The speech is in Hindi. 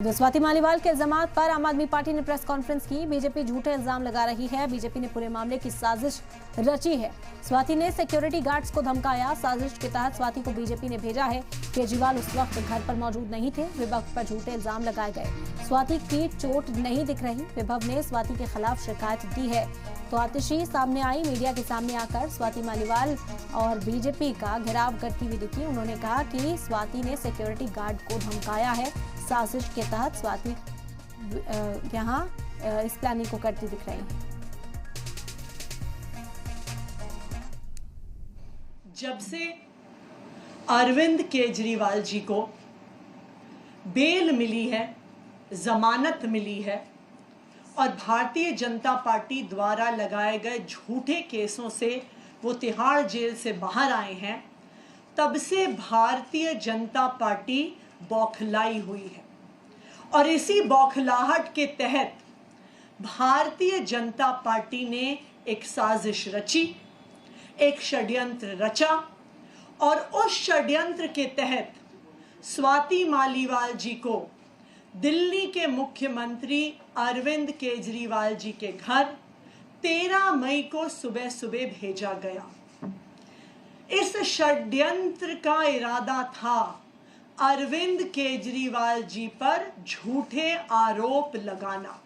स्वाति मालीवाल के इल्जाम पर आम आदमी पार्टी ने प्रेस कॉन्फ्रेंस की। बीजेपी झूठे इल्जाम लगा रही है। बीजेपी ने पूरे मामले की साजिश रची है। स्वाति ने सिक्योरिटी गार्ड्स को धमकाया। साजिश के तहत स्वाति को बीजेपी ने भेजा है। केजरीवाल उस वक्त घर पर मौजूद नहीं थे। विभव पर झूठे इल्जाम लगाए गए। स्वाति की चोट नहीं दिख रही। विभव ने स्वाति के खिलाफ शिकायत दी है तो आतिशी सामने आई। मीडिया के सामने आकर स्वाति मालीवाल और बीजेपी का घेराव करती हुई दिखी। उन्होंने कहा कि स्वाति ने सिक्योरिटी गार्ड को धमकाया है। साजिश के तहत स्वाति यहाँ इस प्लानिंग को करती दिख रही है। जब से अरविंद केजरीवाल जी को बेल मिली है, जमानत मिली है और भारतीय जनता पार्टी द्वारा लगाए गए झूठे केसों से वो तिहाड़ जेल से बाहर आए हैं, तब से भारतीय जनता पार्टी बौखलाई हुई है। और इसी बौखलाहट के तहत भारतीय जनता पार्टी ने एक साजिश रची, एक षड्यंत्र रचा और उस षड्यंत्र के तहत स्वाति मालीवाल जी को दिल्ली के मुख्यमंत्री अरविंद केजरीवाल जी के घर 13 मई को सुबह सुबह भेजा गया। इस षड्यंत्र का इरादा था अरविंद केजरीवाल जी पर झूठे आरोप लगाना।